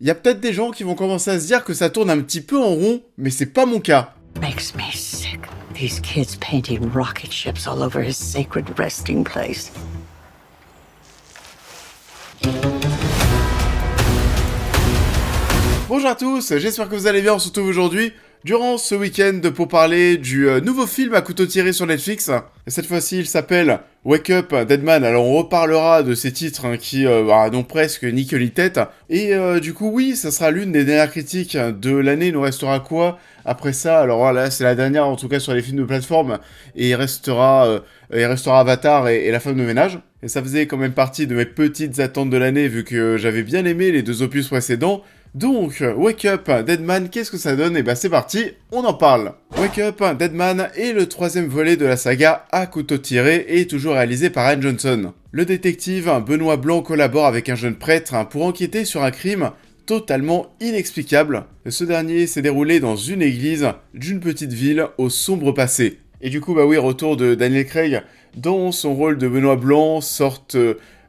Il y a peut-être des gens qui vont commencer à se dire que ça tourne un petit peu en rond, mais c'est pas mon cas. Makes me sick. These kids painting rocket ships all over his sacred resting place. Bonjour à tous, j'espère que vous allez bien, on se retrouve aujourd'hui durant ce week-end pour parler du nouveau film à couteau tiré sur Netflix. Et cette fois-ci, il s'appelle Wake Up Dead Man. Alors on reparlera de ces titres qui n'ont presque ni queue ni tête. Et du coup, oui, ça sera l'une des dernières critiques de l'année. Il nous restera quoi après ça? Alors voilà, c'est la dernière en tout cas sur les films de plateforme. Et il restera Avatar et La Femme de ménage. Et ça faisait quand même partie de mes petites attentes de l'année vu que j'avais bien aimé les deux opus précédents. Donc, Wake Up Dead Man, qu'est-ce que ça donne? Et bah c'est parti, on en parle. Wake Up Dead Man est le troisième volet de la saga à couteau tiré et toujours réalisé par Rian Johnson. Le détective Benoît Blanc collabore avec un jeune prêtre pour enquêter sur un crime totalement inexplicable. Ce dernier s'est déroulé dans une église d'une petite ville au sombre passé. Et du coup, bah oui, retour de Daniel Craig dans son rôle de Benoît Blanc, sorte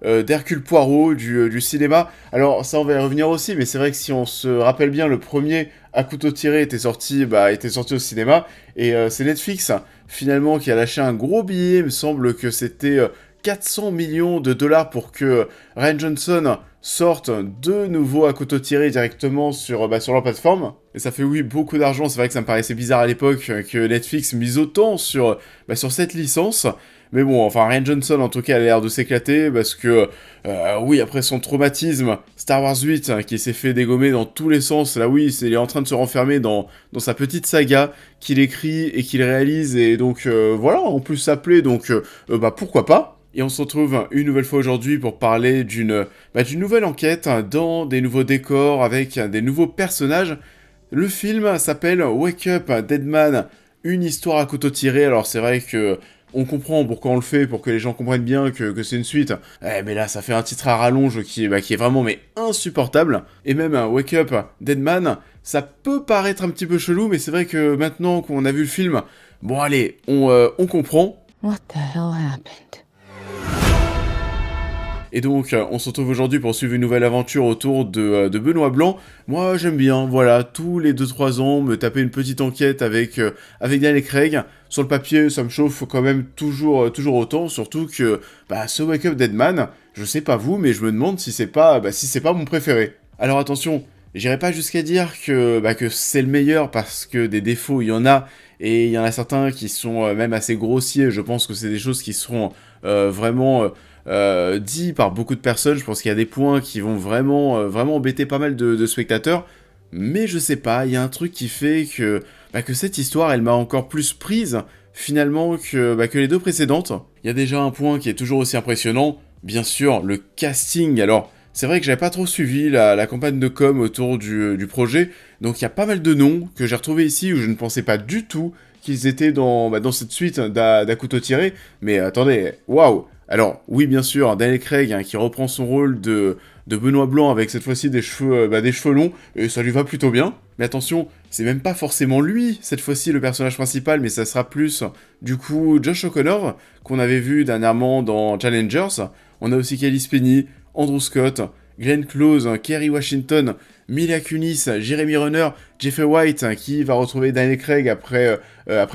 d'Hercule Poirot du cinéma. Alors ça on va y revenir aussi, mais c'est vrai que si on se rappelle bien, le premier à couteau tiré était sorti au cinéma, et c'est Netflix finalement qui a lâché un gros billet. Il me semble que c'était 400 millions de dollars pour que Rian Johnson sorte de nouveau à couteau tiré directement sur leur plateforme. Et ça fait oui beaucoup d'argent. C'est vrai que ça me paraissait bizarre à l'époque que Netflix mise autant sur cette licence. Mais bon, enfin, Rian Johnson, en tout cas, a l'air de s'éclater, parce que, oui, après son traumatisme, Star Wars 8, qui s'est fait dégommer dans tous les sens, là, oui, il est en train de se renfermer dans sa petite saga, qu'il écrit et qu'il réalise, et donc, voilà, on peut s'appeler, donc, pourquoi pas. Et on se retrouve une nouvelle fois aujourd'hui pour parler d'une nouvelle enquête, dans des nouveaux décors, avec des nouveaux personnages. Le film s'appelle Wake Up Dead Man, une histoire à couteau tiré. Alors c'est vrai que on comprend pourquoi on le fait, pour que les gens comprennent bien que c'est une suite. Mais là, ça fait un titre à rallonge qui est vraiment insupportable. Et même Wake Up Dead Man, ça peut paraître un petit peu chelou, mais c'est vrai que maintenant qu'on a vu le film, bon allez, on comprend. What the hell happened? Et donc, on se retrouve aujourd'hui pour suivre une nouvelle aventure autour de Benoît Blanc. Moi, j'aime bien, voilà, tous les 2-3 ans, me taper une petite enquête avec Daniel Craig. Sur le papier, ça me chauffe quand même toujours autant, surtout que ce Wake Up Dead Man, je sais pas vous, mais je me demande si c'est pas mon préféré. Alors attention, j'irai pas jusqu'à dire que c'est le meilleur, parce que des défauts, il y en a, et il y en a certains qui sont même assez grossiers. Je pense que c'est des choses qui seront vraiment dit par beaucoup de personnes. Je pense qu'il y a des points qui vont vraiment embêter pas mal de spectateurs, mais je sais pas, il y a un truc qui fait que cette histoire, elle m'a encore plus prise finalement que les deux précédentes. Il y a déjà un point qui est toujours aussi impressionnant, bien sûr, le casting. Alors c'est vrai que j'avais pas trop suivi la campagne de com autour du projet, donc il y a pas mal de noms que j'ai retrouvés ici où je ne pensais pas du tout qu'ils étaient dans cette suite d'à couteau tiré. Mais attendez, waouh! Alors, oui, bien sûr, Daniel Craig, qui reprend son rôle de Benoît Blanc avec cette fois-ci des cheveux longs, et ça lui va plutôt bien. Mais attention, c'est même pas forcément lui, cette fois-ci, le personnage principal, mais ça sera plus, du coup, Josh O'Connor, qu'on avait vu dernièrement dans Challengers. On a aussi Cailee Spaeny, Andrew Scott, Glenn Close, Kerry Washington, Mila Kunis, Jeremy Renner, Jeffrey White, qui va retrouver Daniel Craig après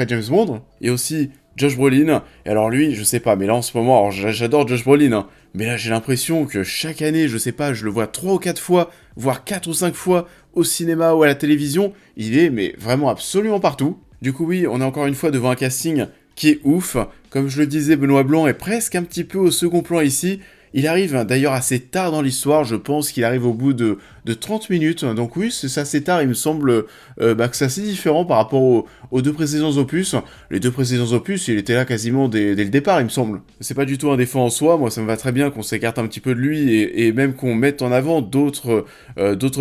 James Bond, et aussi Josh Brolin. Et alors lui, je sais pas, mais là en ce moment, alors j'adore Josh Brolin, mais là j'ai l'impression que chaque année, je sais pas, je le vois 3 ou 4 fois, voire 4 ou 5 fois au cinéma ou à la télévision. Il est mais vraiment absolument partout. Du coup oui, on est encore une fois devant un casting qui est ouf. Comme je le disais, Benoît Blanc est presque un petit peu au second plan ici. Il arrive d'ailleurs assez tard dans l'histoire, je pense qu'il arrive au bout de 30 minutes, donc oui, c'est assez tard, il me semble que c'est assez différent par rapport aux deux précédents opus. Les deux précédents opus, il était là quasiment dès le départ, il me semble. C'est pas du tout un défaut en soi, moi ça me va très bien qu'on s'écarte un petit peu de lui, et même qu'on mette en avant d'autres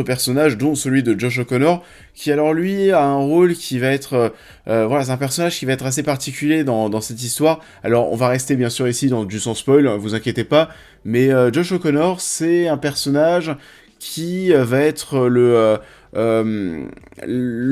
personnages, dont celui de Josh O'Connor, qui alors lui a un rôle qui va être... c'est un personnage qui va être assez particulier dans cette histoire. Alors on va rester bien sûr ici dans du sans spoil, vous inquiétez pas, mais Josh O'Connor, c'est un personnage qui va être le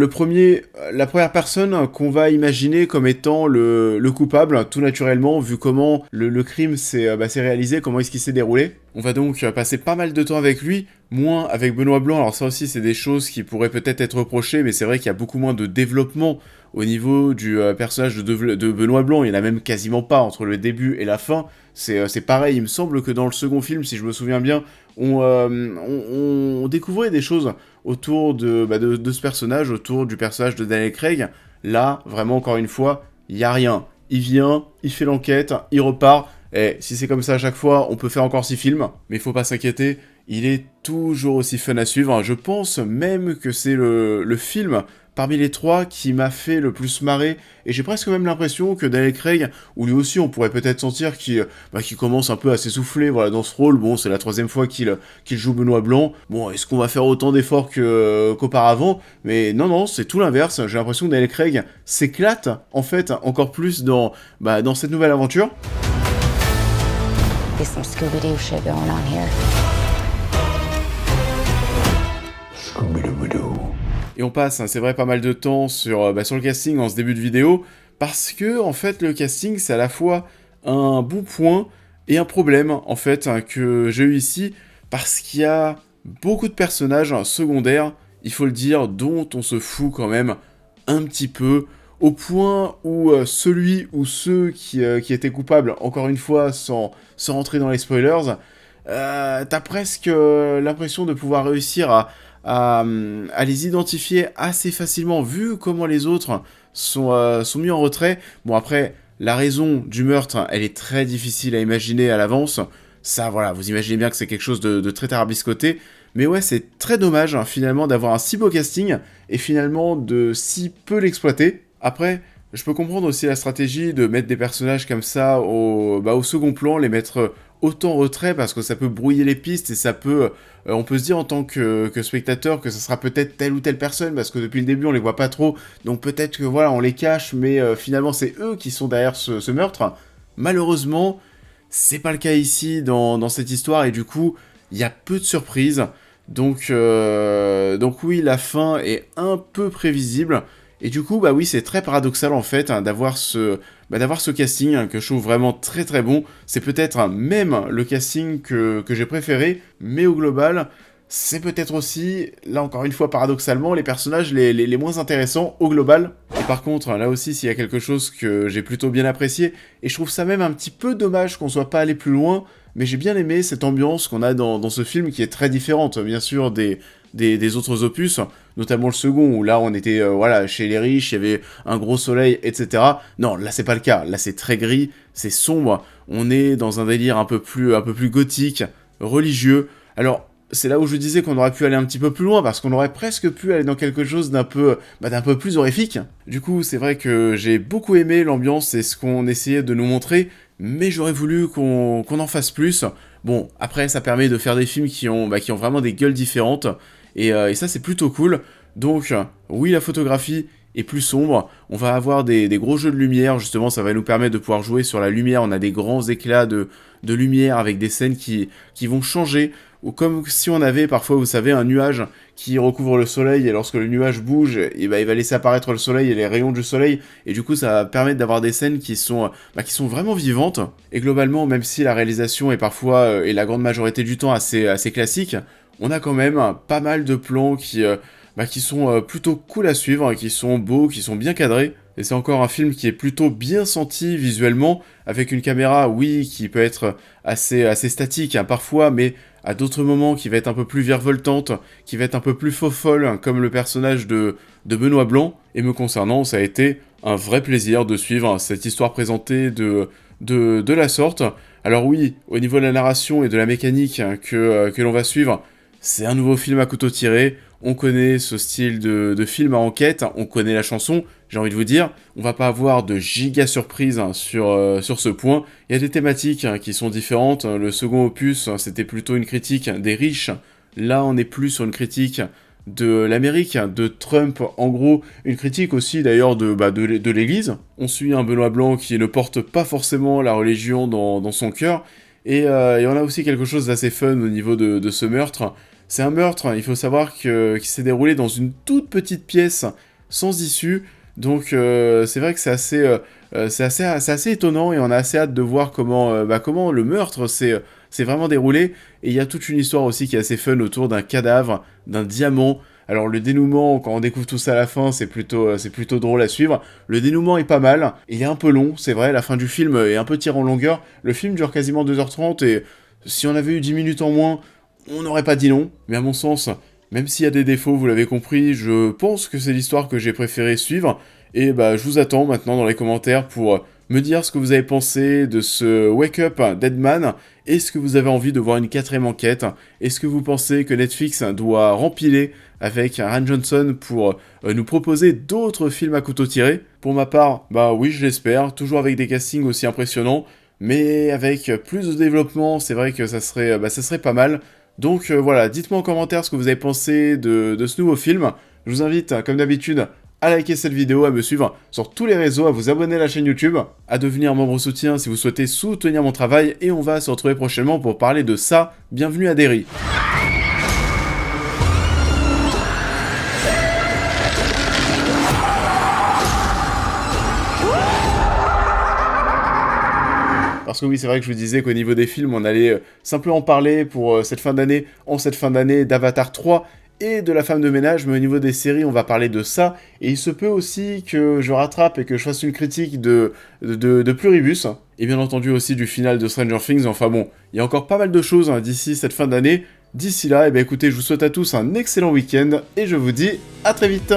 premier, la première personne qu'on va imaginer comme étant le coupable, tout naturellement, vu comment le crime s'est réalisé, comment est-ce qu'il s'est déroulé. On va donc passer pas mal de temps avec lui, moins avec Benoît Blanc. Alors ça aussi, c'est des choses qui pourraient peut-être être reprochées, mais c'est vrai qu'il y a beaucoup moins de développement au niveau du personnage de Benoît Blanc. Il n'y en a même quasiment pas entre le début et la fin. C'est pareil, il me semble que dans le second film, si je me souviens bien, on découvrait des choses autour de ce personnage, autour du personnage de Daniel Craig. Là, vraiment, encore une fois, il n'y a rien. Il vient, il fait l'enquête, il repart. Et si c'est comme ça à chaque fois, on peut faire encore 6 films. Mais il faut pas s'inquiéter, il est toujours aussi fun à suivre. Je pense même que c'est le film parmi les 3 qui m'a fait le plus marrer, et j'ai presque même l'impression que Daniel Craig, où lui aussi on pourrait peut-être sentir qu'il commence un peu à s'essouffler, voilà, dans ce rôle. Bon, c'est la 3e fois qu'il joue Benoît Blanc. Bon, est-ce qu'on va faire autant d'efforts qu'auparavant? Mais non, c'est tout l'inverse. J'ai l'impression que Daniel Craig s'éclate, en fait, encore plus dans cette nouvelle aventure. There's some Scooby-Doo shit going on here. Scooby-Doo. Et on passe, c'est vrai, pas mal de temps sur le casting en ce début de vidéo, parce que, en fait, le casting, c'est à la fois un bon point et un problème, en fait, que j'ai eu ici, parce qu'il y a beaucoup de personnages secondaires, il faut le dire, dont on se fout quand même un petit peu, au point où celui ou ceux qui étaient coupables, encore une fois, sans rentrer dans les spoilers, t'as presque l'impression de pouvoir réussir à les identifier assez facilement, vu comment les autres sont mis en retrait. Bon, après, la raison du meurtre, elle est très difficile à imaginer à l'avance. Ça, voilà, vous imaginez bien que c'est quelque chose de très tarabiscoté. Mais ouais, c'est très dommage, finalement, d'avoir un si beau casting, et finalement de si peu l'exploiter. Après, je peux comprendre aussi la stratégie de mettre des personnages comme ça au second plan, les mettre autant en retrait, parce que ça peut brouiller les pistes, et ça peut... on peut se dire en tant que spectateur que ça sera peut-être telle ou telle personne, parce que depuis le début on les voit pas trop, donc peut-être que voilà, on les cache, mais finalement c'est eux qui sont derrière ce meurtre. Malheureusement, c'est pas le cas ici dans cette histoire, et du coup, il y a peu de surprises. Donc oui, la fin est un peu prévisible. Et du coup, oui, c'est très paradoxal en fait, d'avoir ce casting, que je trouve vraiment très très bon. C'est peut-être même le casting que j'ai préféré, mais au global, c'est peut-être aussi, là encore une fois paradoxalement, les personnages les moins intéressants au global. Et par contre, là aussi, s'il y a quelque chose que j'ai plutôt bien apprécié, et je trouve ça même un petit peu dommage qu'on soit pas allé plus loin, mais j'ai bien aimé cette ambiance qu'on a dans ce film, qui est très différente, bien sûr, des autres opus, notamment le second, où là on était chez les riches, il y avait un gros soleil, etc. Non, là c'est pas le cas, là c'est très gris, c'est sombre, on est dans un délire un peu plus gothique, religieux. Alors, c'est là où je disais qu'on aurait pu aller un petit peu plus loin, parce qu'on aurait presque pu aller dans quelque chose d'un peu plus horrifique. Du coup, c'est vrai que j'ai beaucoup aimé l'ambiance et ce qu'on essayait de nous montrer, mais j'aurais voulu qu'on en fasse plus. Bon, après, ça permet de faire des films qui ont vraiment des gueules différentes, et ça, c'est plutôt cool. Donc, oui, la photographie est plus sombre, on va avoir des gros jeux de lumière, justement, ça va nous permettre de pouvoir jouer sur la lumière, on a des grands éclats de lumière avec des scènes qui vont changer, ou comme si on avait parfois, vous savez, un nuage qui recouvre le soleil, et lorsque le nuage bouge, il va laisser apparaître le soleil et les rayons du soleil, et du coup ça va permettre d'avoir des scènes qui sont vraiment vivantes. Et globalement, même si la réalisation est parfois, et la grande majorité du temps, assez classique, on a quand même pas mal de plans qui sont plutôt cool à suivre, qui sont beaux, qui sont bien cadrés. Et c'est encore un film qui est plutôt bien senti visuellement, avec une caméra, oui, qui peut être assez statique parfois, mais à d'autres moments qui va être un peu plus virevoltante, qui va être un peu plus faux-folle, comme le personnage de Benoît Blanc. Et me concernant, ça a été un vrai plaisir de suivre cette histoire présentée de la sorte. Alors oui, au niveau de la narration et de la mécanique que l'on va suivre, c'est un nouveau film à couteau tiré, on connaît ce style de film à enquête, on connaît la chanson, j'ai envie de vous dire, on va pas avoir de giga surprise sur ce point. Il y a des thématiques qui sont différentes, le second opus c'était plutôt une critique des riches, là on est plus sur une critique de l'Amérique, de Trump, en gros, une critique aussi d'ailleurs de l'église. On suit un Benoît Blanc qui ne porte pas forcément la religion dans son cœur, et on a aussi quelque chose d'assez fun au niveau de ce meurtre. C'est un meurtre, il faut savoir qui s'est déroulé dans une toute petite pièce sans issue, donc c'est vrai que c'est assez étonnant et on a assez hâte de voir comment le meurtre s'est vraiment déroulé. Et il y a toute une histoire aussi qui est assez fun autour d'un cadavre, d'un diamant. Alors le dénouement, quand on découvre tout ça à la fin, c'est plutôt drôle à suivre. Le dénouement est pas mal, il est un peu long, c'est vrai, la fin du film est un peu tirée en longueur. Le film dure quasiment 2h30 et si on avait eu 10 minutes en moins, on n'aurait pas dit non. Mais à mon sens, même s'il y a des défauts, vous l'avez compris, je pense que c'est l'histoire que j'ai préféré suivre. Et bah je vous attends maintenant dans les commentaires pour me dire ce que vous avez pensé de ce Wake Up Deadman. Est-ce que vous avez envie de voir une 4ème enquête? Est-ce que vous pensez que Netflix doit rempiler avec Rian Johnson pour nous proposer d'autres films à couteau tiré? Pour ma part, bah oui, je l'espère, toujours avec des castings aussi impressionnants, mais avec plus de développement, c'est vrai que ça serait pas mal. Donc voilà, dites-moi en commentaire ce que vous avez pensé de ce nouveau film. Je vous invite, comme d'habitude, à liker cette vidéo, à me suivre sur tous les réseaux, à vous abonner à la chaîne YouTube, à devenir membre soutien si vous souhaitez soutenir mon travail, et on va se retrouver prochainement pour parler de ça. Bienvenue à Derry. Parce que oui, c'est vrai que je vous disais qu'au niveau des films, on allait simplement parler pour cette fin d'année, d'Avatar 3, et de La Femme de Ménage, mais au niveau des séries, on va parler de ça, et il se peut aussi que je rattrape et que je fasse une critique de Pluribus, et bien entendu aussi du final de Stranger Things. Enfin bon, il y a encore pas mal de choses d'ici cette fin d'année. D'ici là, eh bien écoutez, je vous souhaite à tous un excellent week-end, et je vous dis à très vite.